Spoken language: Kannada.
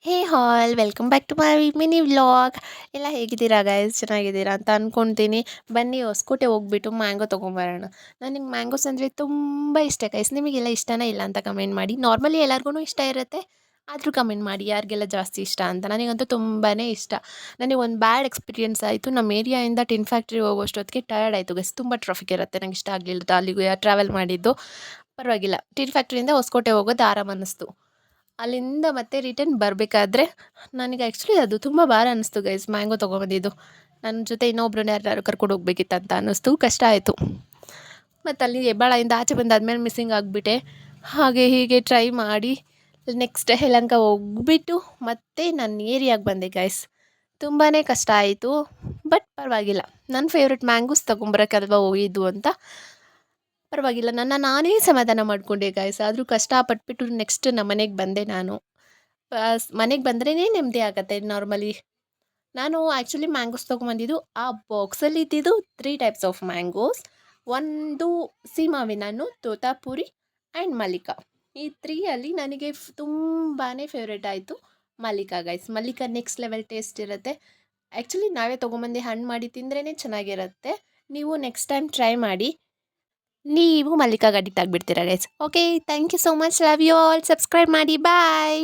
Hey all welcome back to my mini vlog. ಎಲ್ಲ ಹೇಗಿದ್ದೀರಾ ಗೈಸ್? ಚೆನ್ನಾಗಿದ್ದೀರಾ ಅಂತ ಅಂದ್ಕೊಳ್ತೀನಿ. ಬನ್ನಿ ಹೊಸಕೋಟೆ ಹೋಗ್ಬಿಟ್ಟು ಮ್ಯಾಂಗೋ ತೊಗೊಂಬರೋಣ. ನನಗೆ ಮ್ಯಾಂಗೋಸ್ ಅಂದರೆ ತುಂಬ ಇಷ್ಟ ಗೈಸ್. ನಿಮಗೆಲ್ಲ ಇಷ್ಟನಾ ಇಲ್ಲ ಅಂತ ಕಮೆಂಟ್ ಮಾಡಿ. ನಾರ್ಮಲಿ ಎಲ್ಲರಿಗೂ ಇಷ್ಟ ಇರುತ್ತೆ, ಆದರೂ ಕಮೆಂಟ್ ಮಾಡಿ ಯಾರಿಗೆಲ್ಲ ಜಾಸ್ತಿ ಇಷ್ಟ ಅಂತ. ನನಗಂತೂ ತುಂಬಾ ಇಷ್ಟ. ನನಗೆ ಒಂದು ಬ್ಯಾಡ್ ಎಕ್ಸ್ಪೀರಿಯೆನ್ಸ್ ಆಯಿತು. ನಮ್ಮ ಏರಿಯಾಯಿಂದ ಟಿನ್ ಫ್ಯಾಕ್ಟ್ರಿ ಹೋಗೋಷ್ಟೊತ್ತಿಗೆ ಟಯರ್ಡ್ ಆಯಿತು ಗೈಸ್. ತುಂಬ ಟ್ರಾಫಿಕ್ ಇರುತ್ತೆ, ನಂಗೆ ಇಷ್ಟ ಆಗಲಿಲ್ಲ ಅಲ್ಲಿಗೆ ಟ್ರಾವೆಲ್ ಮಾಡಿದ್ದು. ಪರವಾಗಿಲ್ಲ, ಟಿನ್ ಫ್ಯಾಕ್ಟ್ರಿಯಿಂದ ಹೊಸಕೋಟೆ ಹೋಗೋದು ಆರಾಮ್ ಅನ್ನಿಸ್ತು. ಅಲ್ಲಿಂದ ಮತ್ತೆ ರಿಟರ್ನ್ ಬರಬೇಕಾದ್ರೆ ನನಗೆ ಆ್ಯಕ್ಚುಲಿ ಅದು ತುಂಬ ಭಾರ ಅನ್ನಿಸ್ತು ಗೈಸ್. ಮ್ಯಾಂಗೋ ತೊಗೊಂಬಂದಿದ್ದು ನನ್ನ ಜೊತೆ ಇನ್ನೊಬ್ರನ್ನ ಯಾರು ಕರ್ಕೊಂಡು ಹೋಗ್ಬೇಕಿತ್ತಂತ ಅನ್ನಿಸ್ತು. ಕಷ್ಟ ಆಯಿತು. ಮತ್ತು ಅಲ್ಲಿ ಹೆಬ್ಬಾಳದಿಂದ ಆಚೆ ಬಂದಾದ್ಮೇಲೆ ಮಿಸ್ಸಿಂಗ್ ಆಗಿಬಿಟ್ಟೆ. ಹಾಗೆ ಹೀಗೆ ಟ್ರೈ ಮಾಡಿ ನೆಕ್ಸ್ಟ್ ಯಲಹಂಕ ಹೋಗ್ಬಿಟ್ಟು ಮತ್ತೆ ನನ್ನ ಏರಿಯಾಗೆ ಬಂದೆ ಗೈಸ್. ತುಂಬಾ ಕಷ್ಟ ಆಯಿತು, ಬಟ್ ಪರವಾಗಿಲ್ಲ. ನನ್ನ ಫೇವ್ರೆಟ್ ಮ್ಯಾಂಗೋಸ್ ತೊಗೊಂಬರೋಕ್ಕಲ್ವ ಹೋಗಿದ್ದು ಅಂತ ಪರವಾಗಿಲ್ಲ, ನಾನೇ ಸಮಾಧಾನ ಮಾಡಿಕೊಂಡೆ ಗಾಯ್ಸ್. ಆದರೂ ಕಷ್ಟಪಟ್ಬಿಟ್ಟು ನೆಕ್ಸ್ಟ್ ನಮ್ಮ ಮನೆಗೆ ಬಂದೆ ನಾನು. ಮನೆಗೆ ಬಂದ್ರೇ ನೆಮ್ಮದಿ ಆಗತ್ತೆ ನಾರ್ಮಲಿ. ನಾನು ಆ್ಯಕ್ಚುಲಿ ಮ್ಯಾಂಗೋಸ್ ತೊಗೊಂಬಂದಿದ್ದು ಆ ಬಾಕ್ಸಲ್ಲಿ ಇದ್ದಿದ್ದು 3 ಟೈಪ್ಸ್ ಆಫ್ ಮ್ಯಾಂಗೋಸ್. ಒಂದು ಸೀಮಾವಿನ ಹಣ್ಣು, ತೋತಾಪುರಿ ಆ್ಯಂಡ್ ಮಲ್ಲಿಕಾ. ಈ 3 ಅಲ್ಲಿ ನನಗೆ ತುಂಬಾ ಫೇವ್ರೇಟ್ ಆಯಿತು Mallika guys. Mallika next level taste ಇರುತ್ತೆ. ಆ್ಯಕ್ಚುಲಿ ನಾವೇ ತೊಗೊಂಬಂದು ಹಣ್ಣು ಮಾಡಿ ತಿಂದ್ರೇ ಚೆನ್ನಾಗಿರುತ್ತೆ. ನೀವು ನೆಕ್ಸ್ಟ್ ಟೈಮ್ ಟ್ರೈ ಮಾಡಿ. ನೀವು ಮಲ್ಲಿಕಾಗೆ ಅಡಿಕ್ಟ್ ಆಗಿಬಿಡ್ತೀರಾ guys. Okay, thank you so much. Love you all. Subscribe ಮಾಡಿ. ಬಾಯ್.